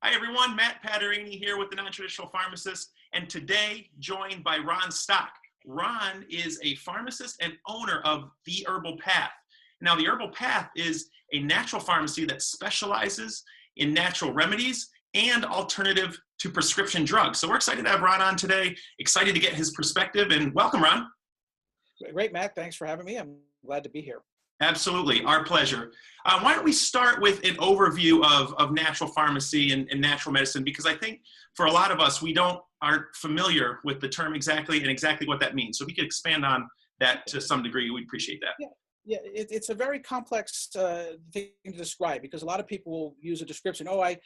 Hi everyone, Matt Paterini here with the Nontraditional Pharmacist, and today joined by Ron Stock. Ron is a pharmacist and owner of The Herbal Path. Now, The Herbal Path is a natural pharmacy that specializes in natural remedies and alternative to prescription drugs. So we're excited to have Ron on today, excited to get his perspective, and welcome, Ron. Great, Matt. Thanks for having me. I'm glad to be here. Absolutely, our pleasure. Why don't we start with an overview of natural pharmacy and natural medicine, because I think for a lot of us, we aren't familiar with the term exactly what that means. So if we could expand on that to some degree, we'd appreciate that. Yeah, it's a very complex thing to describe, because a lot of people will use a description. Oh, I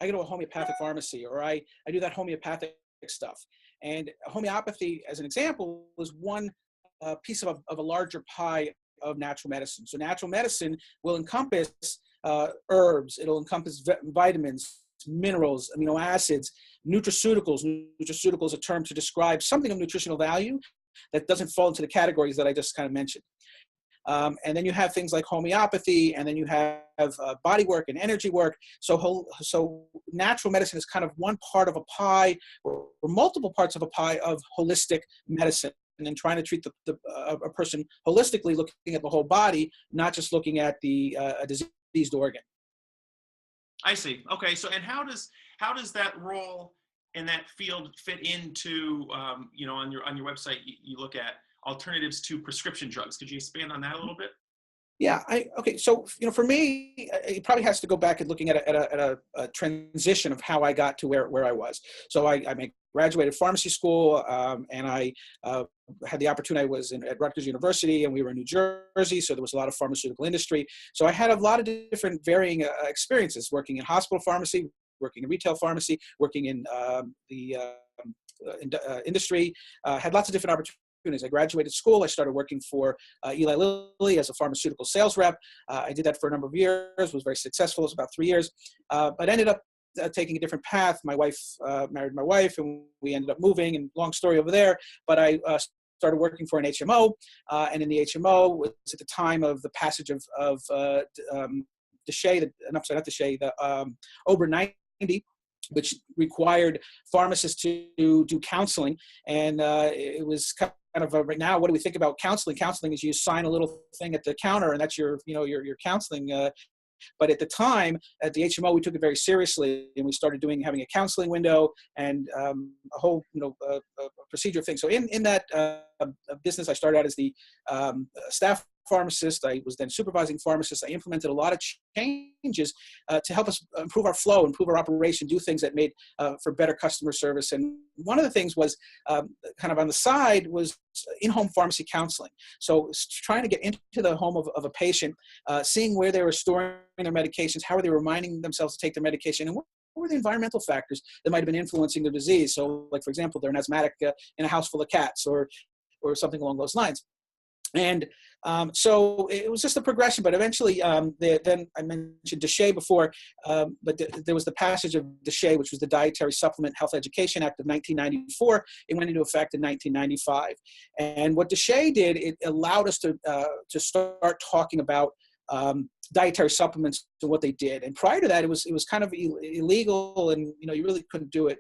go to a homeopathic pharmacy, or I do that homeopathic stuff. And homeopathy, as an example, is one piece of a larger pie of natural medicine. So natural medicine will encompass herbs, it'll encompass vitamins, minerals, amino acids, nutraceuticals. Nutraceutical is a term to describe something of nutritional value that doesn't fall into the categories that I just kind of mentioned. And then you have things like homeopathy, and then you have body work and energy work. So natural medicine is kind of one part of a pie, or multiple parts of a pie of holistic medicine, and then trying to treat a person holistically, looking at the whole body, not just looking at a diseased organ. I see. Okay. So, and how does that role in that field fit into, on your website, you look at alternatives to prescription drugs. Could you expand on that a little bit? Yeah. Okay. So, for me, it probably has to go back and looking at a transition of how I got to where I was. So I graduated pharmacy school, and I had the opportunity. I was at Rutgers University, and we were in New Jersey, so there was a lot of pharmaceutical industry. So I had a lot of different varying experiences, working in hospital pharmacy, working in retail pharmacy, working in the industry. Had lots of different opportunities. I graduated school. I started working for Eli Lilly as a pharmaceutical sales rep. I did that for a number of years, was very successful. It was about 3 years, but ended up taking a different path. My wife married my wife, and we ended up moving, and long story over there. But I started working for an HMO, and in the HMO was at the time of the passage of the Over 90, which required pharmacists to do counseling. And it was kind of right now, what do we think about counseling? Counseling is you sign a little thing at the counter, and that's your counseling. But at the time, at the HMO, we took it very seriously, and we started having a counseling window and a whole procedure thing. So in that business, I started out as the staff pharmacist. I was then supervising pharmacist. I implemented a lot of changes to help us improve our flow, improve our operation, do things that made for better customer service. And one of the things was kind of on the side was in-home pharmacy counseling. So trying to get into the home of a patient, seeing where they were storing their medications, how are they reminding themselves to take their medication, and what were the environmental factors that might have been influencing their disease. So like, for example, they're an asthmatic in a house full of cats, or something along those lines. And so it was just a progression, but eventually then I mentioned DSHEA before, but there was the passage of DSHEA, which was the Dietary Supplement Health Education Act of 1994. It went into effect in 1995. And what DSHEA did, it allowed us to start talking about dietary supplements and what they did. And prior to that, it was kind of illegal, and you really couldn't do it.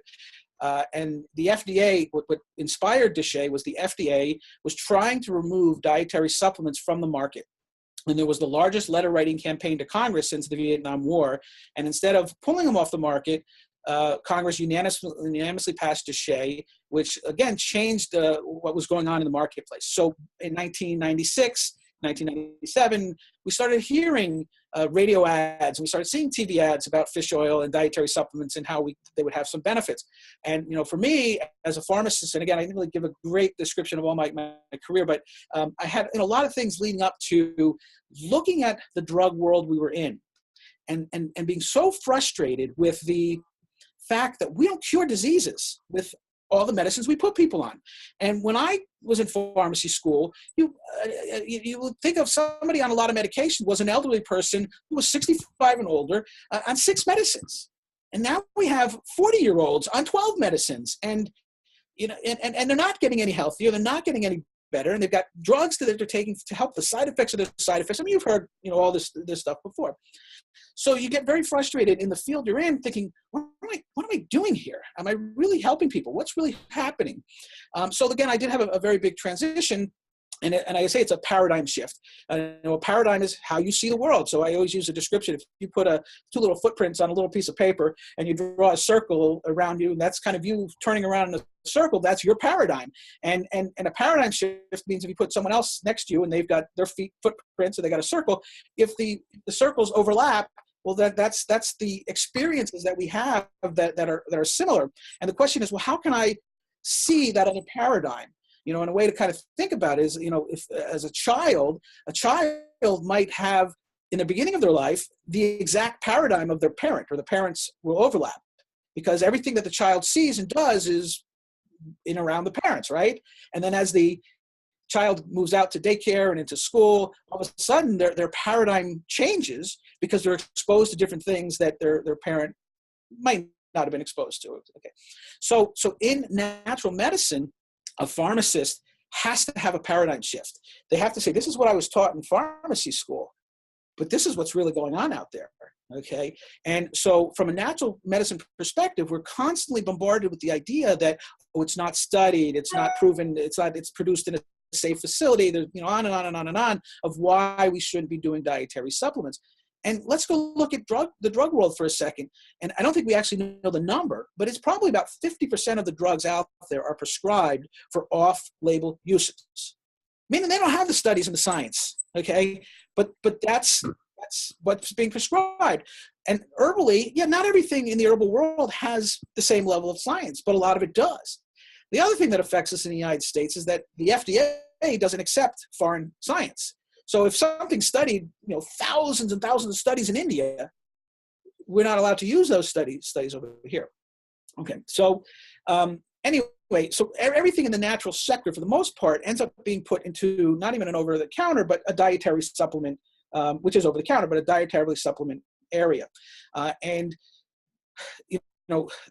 And the FDA, what inspired DSHEA was the FDA was trying to remove dietary supplements from the market. And there was the largest letter writing campaign to Congress since the Vietnam War. And instead of pulling them off the market, Congress unanimously passed DSHEA, which again changed what was going on in the marketplace. So in 1997, we started hearing radio ads, and we started seeing TV ads about fish oil and dietary supplements and how they would have some benefits. And for me as a pharmacist, and again, I didn't really give a great description of all my career, but I had a lot of things leading up to looking at the drug world we were in, and being so frustrated with the fact that we don't cure diseases with all the medicines we put people on. And when I was in pharmacy school, you would think of somebody on a lot of medication was an elderly person who was 65 and older on 6 medicines. And now we have 40-year-olds on 12 medicines, and and they're not getting any healthier, they're not getting any better, and they've got drugs that they're taking to help the side effects of their side effects. I mean, you've heard all this stuff before. So you get very frustrated in the field you're in, thinking, what am I doing here? Am I really helping people? What's really happening? So again, I did have a very big transition. And I say it's a paradigm shift. A paradigm is how you see the world. So I always use a description. If you put two little footprints on a little piece of paper and you draw a circle around you, and that's kind of you turning around in a circle, that's your paradigm. And a paradigm shift means if you put someone else next to you and they've got their footprints, so they got a circle, if the circles overlap, well, that's the experiences that we have that are similar. And the question is, well, how can I see that other paradigm? And a way to kind of think about it is, if as a child might have in the beginning of their life the exact paradigm of their parent, or the parents will overlap, because everything that the child sees and does is in around the parents, right? And then as the child moves out to daycare and into school, all of a sudden their paradigm changes because they're exposed to different things that their parent might not have been exposed to. Okay, so in natural medicine, a pharmacist has to have a paradigm shift. They have to say, this is what I was taught in pharmacy school, but this is what's really going on out there, okay? And so from a natural medicine perspective, we're constantly bombarded with the idea that, oh, it's not studied, it's not proven, it's produced in a safe facility, there's, on and on and on and on of why we shouldn't be doing dietary supplements. And let's go look at the drug world for a second. And I don't think we actually know the number, but it's probably about 50% of the drugs out there are prescribed for off-label uses. Meaning they don't have the studies and the science, okay? But that's what's being prescribed. And herbally, not everything in the herbal world has the same level of science, but a lot of it does. The other thing that affects us in the United States is that the FDA doesn't accept foreign science. So if something's studied, thousands and thousands of studies in India, we're not allowed to use those studies over here. Okay, so anyway, so everything in the natural sector, for the most part, ends up being put into not even an over-the-counter, but a dietary supplement, which is over-the-counter, but a dietary supplement area. And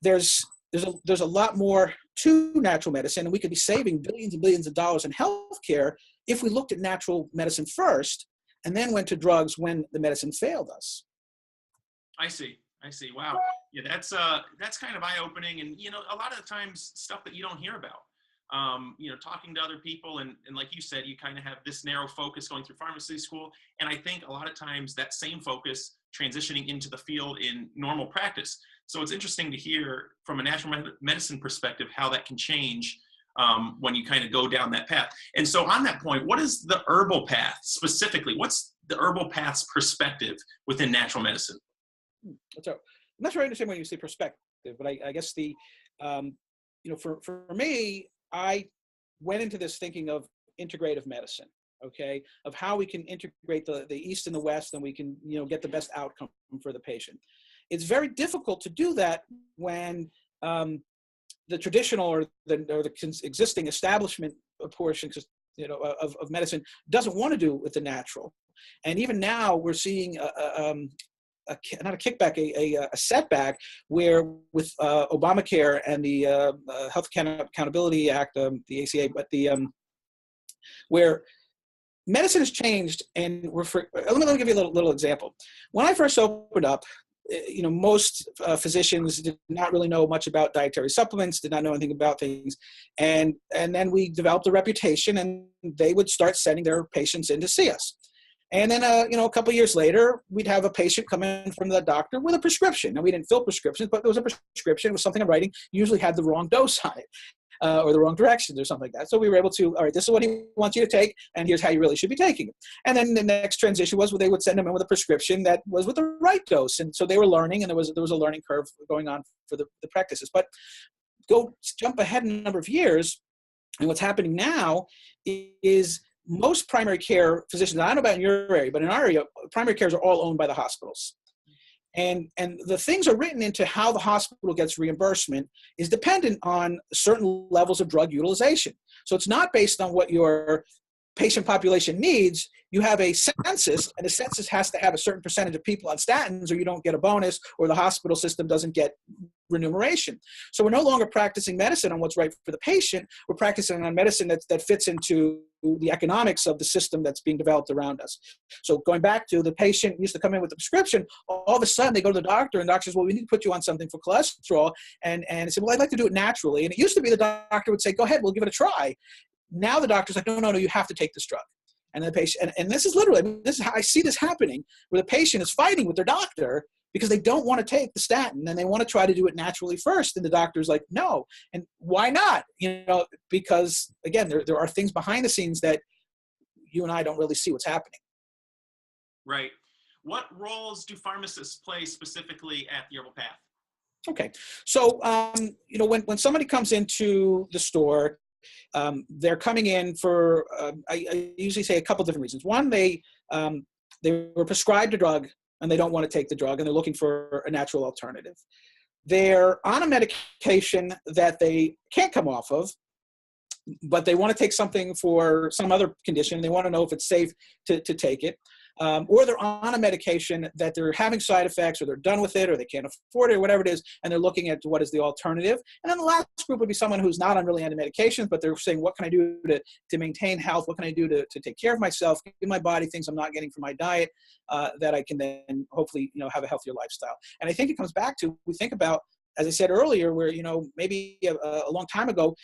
there's a lot more to natural medicine, and we could be saving billions and billions of dollars in healthcare if we looked at natural medicine first and then went to drugs when the medicine failed us. I see. Wow. Yeah, that's kind of eye-opening, and a lot of the times stuff that you don't hear about. Talking to other people, and like you said, you kind of have this narrow focus going through pharmacy school, and I think a lot of times that same focus transitioning into the field in normal practice. So it's interesting to hear from a natural medicine perspective how that can change when you kind of go down that path. And so on that point, what is the herbal path specifically? What's the herbal path's perspective within natural medicine? So I'm not sure I understand when you say perspective, but I guess for me, I went into this thinking of integrative medicine, okay, of how we can integrate the East and the West, and we can, get the best outcome for the patient. It's very difficult to do that when the traditional or the existing establishment portion, of medicine doesn't want to do with the natural. And even now we're seeing not a kickback, a setback, where with Obamacare and the Health Accountability Act, the ACA, but where medicine has changed, and let me give you a little example. When I first opened up, most physicians did not really know much about dietary supplements, did not know anything about things. And then we developed a reputation, and they would start sending their patients in to see us. And then, a couple of years later, we'd have a patient come in from the doctor with a prescription. Now, we didn't fill prescriptions, but there was a prescription. It was something in writing, usually had the wrong dose on it. Or the wrong directions or something like that. So we were able to, all right, this is what he wants you to take, and here's how you really should be taking it. And then the next transition was where they would send them in with a prescription that was with the right dose. And so they were learning, and there was a learning curve going on for the practices. But jump ahead a number of years, and what's happening now is most primary care physicians, I don't know about in your area, but in our area, primary cares are all owned by the hospitals. And the things are written into how the hospital gets reimbursement is dependent on certain levels of drug utilization. So it's not based on what your patient population needs, you have a census, and the census has to have a certain percentage of people on statins, or you don't get a bonus, or the hospital system doesn't get remuneration. So we're no longer practicing medicine on what's right for the patient. We're practicing on medicine that fits into the economics of the system that's being developed around us. So going back to the patient used to come in with a prescription, all of a sudden they go to the doctor, and the doctor says, well, we need to put you on something for cholesterol. And I said, well, I'd like to do it naturally. And it used to be the doctor would say, go ahead, we'll give it a try. Now the doctor's like, no, you have to take this drug. And the patient, and this is literally, this is how I see this happening, where the patient is fighting with their doctor because they don't want to take the statin, and they want to try to do it naturally first. And the doctor's like, no. And why not? Because again, there are things behind the scenes that you and I don't really see what's happening. Right. What roles do pharmacists play specifically at the Herbal Path? Okay. So, when somebody comes into the store, they're coming in for, I usually say a couple different reasons. One, they were prescribed a drug and they don't want to take the drug, and they're looking for a natural alternative. They're on a medication that they can't come off of, but they want to take something for some other condition. They want to know if it's safe to take it. Or they're on a medication that they're having side effects, or they're done with it, or they can't afford it, or whatever it is, and they're looking at what is the alternative. And then the last group would be someone who's not on really any medications, but they're saying, what can I do to maintain health? What can I do to take care of myself, give my body things I'm not getting from my diet, that I can then hopefully have a healthier lifestyle. And I think it comes back to, we think about, as I said earlier, where, maybe a long time ago,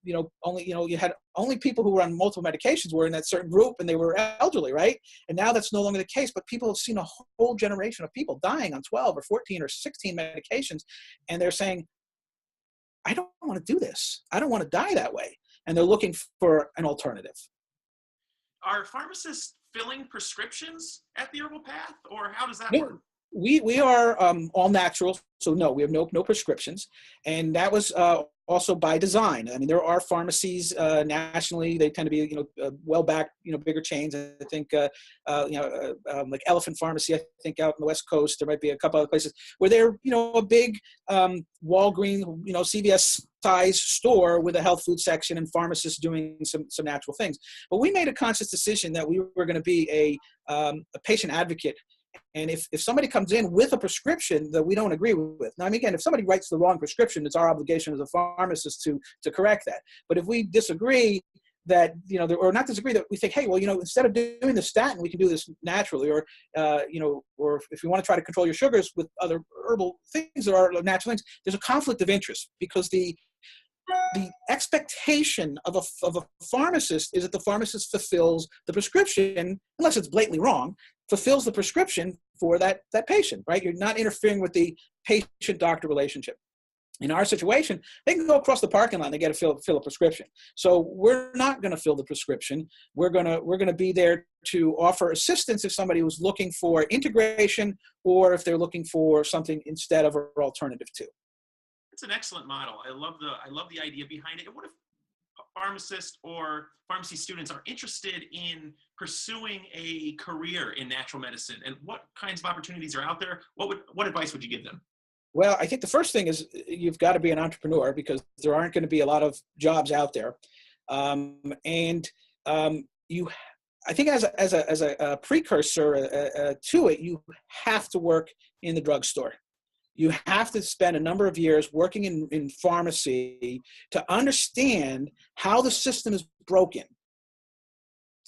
you had only people who were on multiple medications were in that certain group, and they were elderly, right? And now that's no longer the case, but people have seen a whole generation of people dying on 12 or 14 or 16 medications. And they're saying, I don't want to do this. I don't want to die that way. And they're looking for an alternative. Are pharmacists filling prescriptions at the Herbal Path, or how does that No. work? We are all natural, so no, we have no prescriptions, and that was also by design. I mean, there are pharmacies nationally; they tend to be well-backed, bigger chains. I think like Elephant Pharmacy. I think out on the West Coast, there might be a couple other places where they're a big Walgreens, CVS size store with a health food section and pharmacists doing some natural things. But we made a conscious decision that we were going to be a patient advocate. And if somebody comes in with a prescription that we don't agree with, now, I mean, again, if somebody writes the wrong prescription, it's our obligation as a pharmacist to correct that. But if we disagree that, or not disagree, that we think, hey, well, instead of doing the statin, we can do this naturally, or if you want to try to control your sugars with other herbal things that are natural things, there's a conflict of interest, because the expectation of a pharmacist is that the pharmacist fulfills the prescription, unless it's blatantly wrong, fulfills the prescription for that patient, right? You're not interfering with the patient-doctor relationship. In our situation, they can go across the parking lot and they get to fill a prescription. So we're not going to fill the prescription. We're going to be there to offer assistance if somebody was looking for integration, or if they're looking for something instead of an alternative to. It's an excellent model. I love the idea behind it. And what if pharmacists or pharmacy students are interested in pursuing a career in natural medicine, and what kinds of opportunities are out there? What advice would you give them? Well, I think the first thing is you've got to be an entrepreneur, because there aren't going to be a lot of jobs out there. I think as a precursor to it, you have to work in the drugstore. You have to spend a number of years working in pharmacy to understand how the system is broken,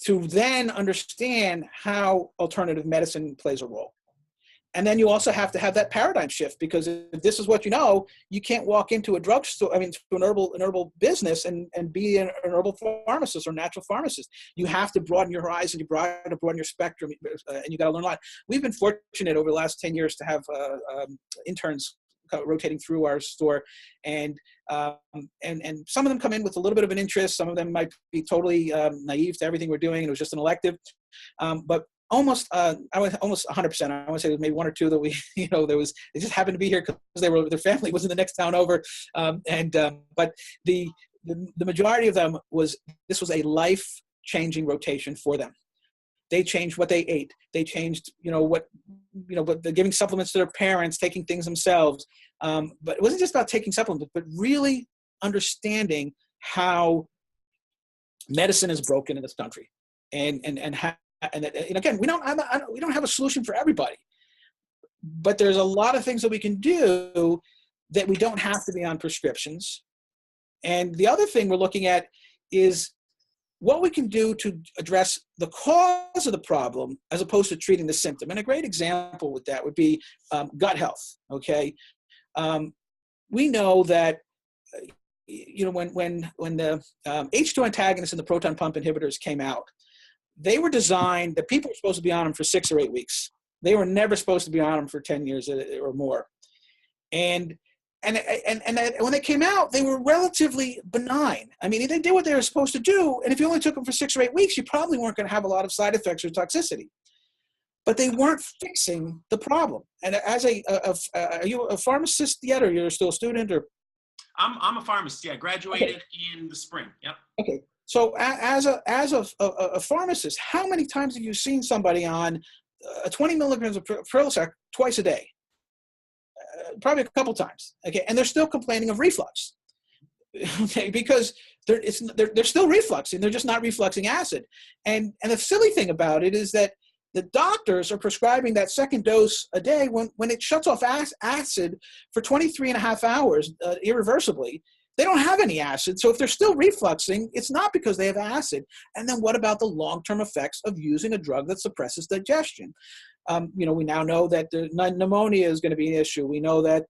to then understand how alternative medicine plays a role. And then you also have to have that paradigm shift, because if this is what you can't walk into a drugstore, to an herbal business and be an herbal pharmacist or natural pharmacist. You have to broaden your horizon, you broaden your spectrum, and you got to learn a lot. We've been fortunate over the last 10 years to have interns rotating through our store, and some of them come in with a little bit of an interest. Some of them might be totally naive to everything we're doing, and it was just an elective. But almost 100%. I want to say there was maybe one or two that we, they just happened to be here because their family was in the next town over. But the majority of them this was a life-changing rotation for them. They changed what they ate. They changed, but they're giving supplements to their parents, taking things themselves. But it wasn't just about taking supplements, but really understanding how medicine is broken in this country, and again, we don't have a solution for everybody, but there's a lot of things that we can do that we don't have to be on prescriptions. And the other thing we're looking at is what we can do to address the cause of the problem as opposed to treating the symptom. And a great example with that would be gut health. We know that when the H2 antagonists and the proton pump inhibitors came out, they were designed that people were supposed to be on them for 6 or 8 weeks. They were never supposed to be on them for 10 years or more. And when they came out, they were relatively benign. I mean, they did what they were supposed to do. And if you only took them for 6 or 8 weeks, you probably weren't going to have a lot of side effects or toxicity. But they weren't fixing the problem. And as are you a pharmacist yet, or you're still a student? Or I'm a pharmacist. Yeah, graduated in the spring. Yep. Okay. So as a pharmacist, how many times have you seen somebody on 20 milligrams of Prilosec twice a day? Probably a couple times. Okay, and they're still complaining of reflux. Okay, because they're still refluxing. They're just not refluxing acid. And the silly thing about it is that the doctors are prescribing that second dose a day when it shuts off acid for 23 and a half hours irreversibly. They don't have any acid. So if they're still refluxing, it's not because they have acid. And then what about the long-term effects of using a drug that suppresses digestion? We now know that pneumonia is going to be an issue. We know that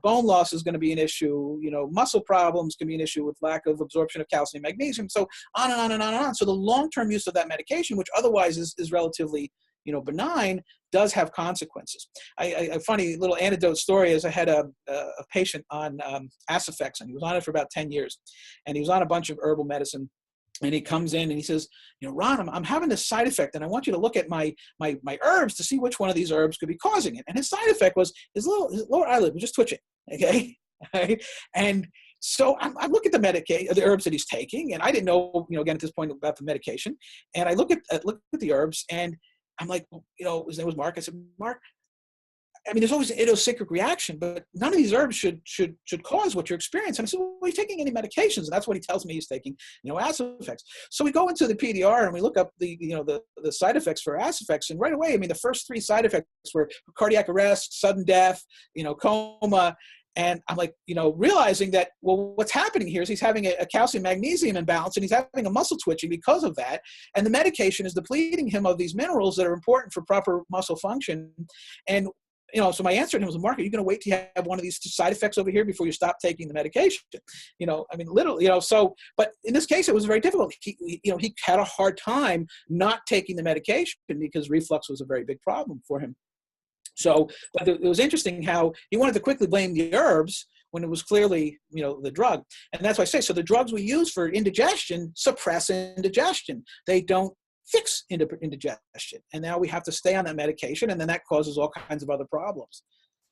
bone loss is going to be an issue. Muscle problems can be an issue with lack of absorption of calcium and magnesium. So on and on and on and on. So the long-term use of that medication, which otherwise is relatively benign, does have consequences. A funny little anecdote story is I had a patient on Acifex, and he was on it for about 10 years. And he was on a bunch of herbal medicine. And he comes in and he says, Ron, I'm having this side effect, and I want you to look at my herbs to see which one of these herbs could be causing it. And his side effect was his lower eyelid was just twitching. Okay. And so I look at the herbs that he's taking, and I didn't know, again, at this point about the medication. And I look at the herbs, and I'm like, his name was Mark. I said, Mark, I mean, there's always an idiosyncratic reaction, but none of these herbs should cause what you're experiencing. And I said, well, are you taking any medications? And that's what he tells me he's taking, Acifex. So we go into the PDR and we look up the side effects for Acifex. And right away, I mean, the first 3 side effects were cardiac arrest, sudden death, coma. And I'm like, realizing that, well, what's happening here is he's having a calcium magnesium imbalance, and he's having a muscle twitching because of that. And the medication is depleting him of these minerals that are important for proper muscle function. And so my answer to him was, Mark, are you going to wait till you have one of these side effects over here before you stop taking the medication? I mean, literally, but in this case, it was very difficult. He had a hard time not taking the medication because reflux was a very big problem for him. So, but it was interesting how he wanted to quickly blame the herbs when it was clearly, the drug. And that's why I say, so the drugs we use for indigestion suppress indigestion. They don't fix indigestion. And now we have to stay on that medication, and then that causes all kinds of other problems.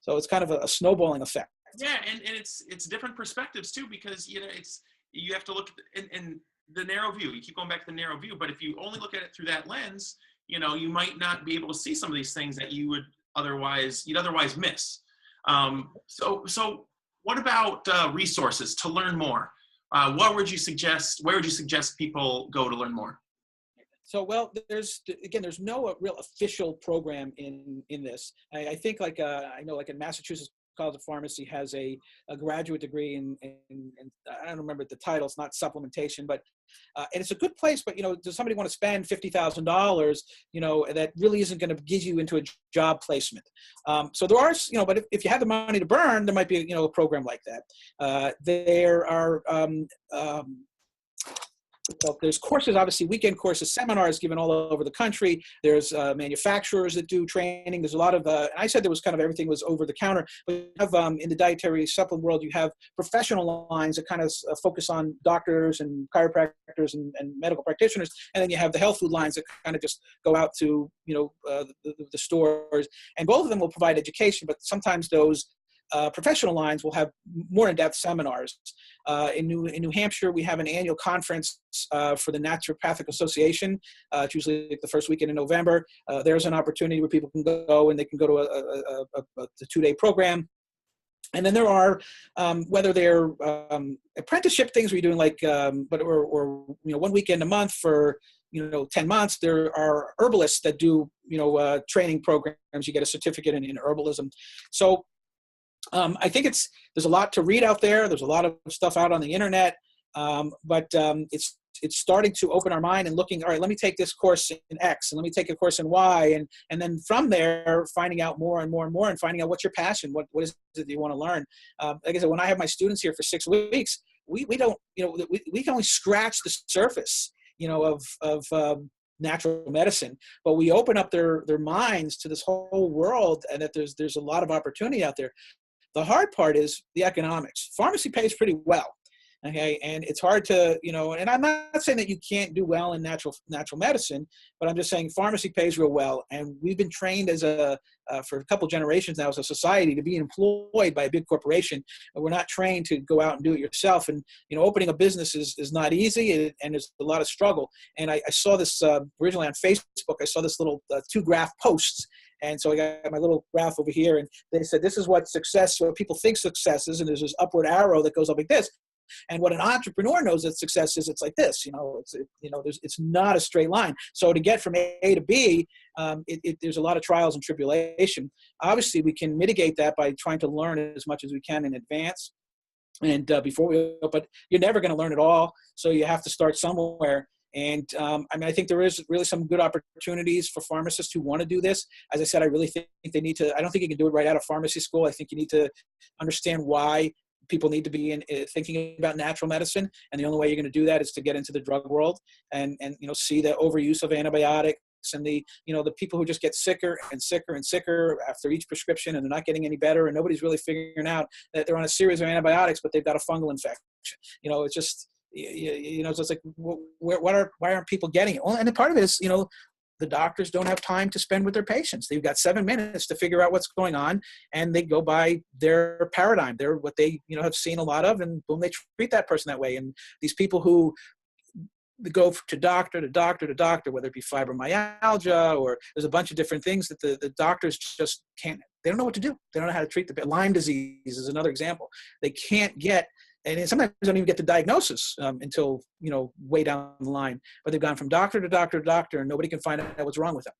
So it's kind of a snowballing effect. Yeah, and it's different perspectives too, because you have to look in the narrow view. You keep going back to the narrow view, but if you only look at it through that lens, you might not be able to see some of these things that you'd otherwise miss. So what about resources to learn more? Where would you suggest people go to learn more? So, well, there's no real official program in this. I think I know in Massachusetts College of Pharmacy has a graduate degree in I don't remember the title. It's not supplementation, but and it's a good place. But does somebody want to spend $50,000? That really isn't going to get you into a job placement. So there are, but if you have the money to burn, there might be a program like that. There are. Well, there's courses, obviously, weekend courses, seminars given all over the country. There's manufacturers that do training. There's a lot of, I said there was kind of everything was over the counter. But you have, in the dietary supplement world, you have professional lines that kind of focus on doctors and chiropractors and medical practitioners. And then you have the health food lines that kind of just go out to, the stores. And both of them will provide education, but sometimes those professional lines will have more in-depth seminars. In New Hampshire, we have an annual conference for the Naturopathic Association. It's usually the first weekend in November. There's an opportunity where people can go and they can go to a 2-day program. And then there are, whether they're apprenticeship things where you're doing like, or 1 weekend a month for 10 months. There are herbalists that do training programs. You get a certificate in herbalism. So I think there's a lot to read out there. There's a lot of stuff out on the internet, but it's starting to open our mind and looking, all right, let me take this course in X and let me take a course in Y. And then from there, finding out more and more and more and finding out what's your passion. What is it that you want to learn? Like I said, when I have my students here for 6 weeks, we don't, we can only scratch the surface, of natural medicine, but we open up their minds to this whole world, and that there's a lot of opportunity out there. The hard part is the economics. Pharmacy pays pretty well. Okay, and it's hard to, and I'm not saying that you can't do well in natural medicine, but I'm just saying pharmacy pays real well. And we've been trained for a couple generations now as a society to be employed by a big corporation. We're not trained to go out and do it yourself. And, opening a business is not easy, and there's a lot of struggle. And I saw this originally on Facebook. I saw this little 2 graph posts. And so I got my little graph over here, and they said, this is what people think success is. And there's this upward arrow that goes up like this. And what an entrepreneur knows that success is, it's like this, it's not a straight line. So to get from A to B, there's a lot of trials and tribulation. Obviously, we can mitigate that by trying to learn as much as we can in advance. And but you're never going to learn it all. So you have to start somewhere. And I think there is really some good opportunities for pharmacists who want to do this. As I said, I really think they need to. I don't think you can do it right out of pharmacy school. I think you need to understand why people need to be thinking about natural medicine, and the only way you're going to do that is to get into the drug world and see the overuse of antibiotics and the people who just get sicker and sicker and sicker after each prescription, and they're not getting any better, and nobody's really figuring out that they're on a series of antibiotics, but they've got a fungal infection. It's just so it's like, why aren't people getting it? Well, and part of it is the doctors don't have time to spend with their patients. They've got 7 minutes to figure out what's going on, and they go by their paradigm. They're what they have seen a lot of, and boom, they treat that person that way. And these people who go to doctor to doctor to doctor, whether it be fibromyalgia or there's a bunch of different things that the doctors just can't. They don't know what to do. They don't know how to treat Lyme disease is another example. They can't get. And sometimes they don't even get the diagnosis until, way down the line. But they've gone from doctor to doctor to doctor, and nobody can find out what's wrong with them.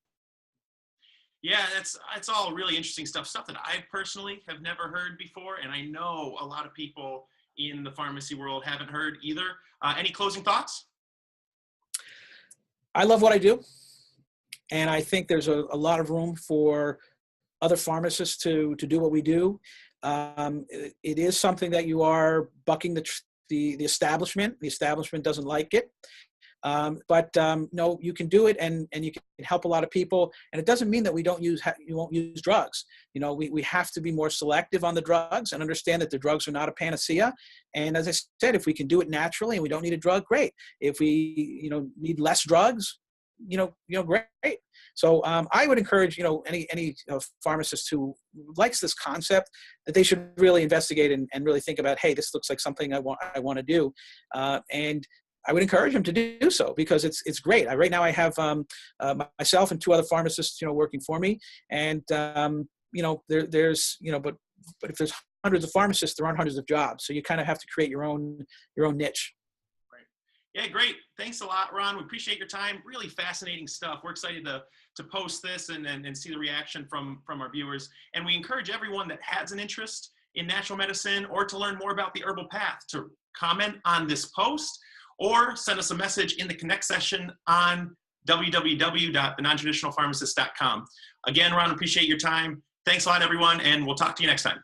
Yeah, it's all really interesting stuff that I personally have never heard before. And I know a lot of people in the pharmacy world haven't heard either. Any closing thoughts? I love what I do. And I think there's a lot of room for other pharmacists to do what we do. It is something that you are bucking the establishment. The establishment doesn't like it, but no, you can do it, and you can help a lot of people. And it doesn't mean that you won't use drugs. We have to be more selective on the drugs and understand that the drugs are not a panacea. And as I said, if we can do it naturally and we don't need a drug, great. If we need less drugs, great. So I would encourage, any pharmacist who likes this concept, that they should really investigate and really think about, hey, this looks like something I want to do. And I would encourage them to do so, because it's great. Right now I have myself and 2 other pharmacists, working for me. And, there's, but if there's hundreds of pharmacists, there aren't hundreds of jobs. So you kind of have to create your own niche. Yeah, great. Thanks a lot, Ron. We appreciate your time. Really fascinating stuff. We're excited to post this and see the reaction from our viewers. And we encourage everyone that has an interest in natural medicine or to learn more about the herbal path to comment on this post or send us a message in the Connect session on www.thenontraditionalpharmacist.com. Again, Ron, appreciate your time. Thanks a lot, everyone, and we'll talk to you next time.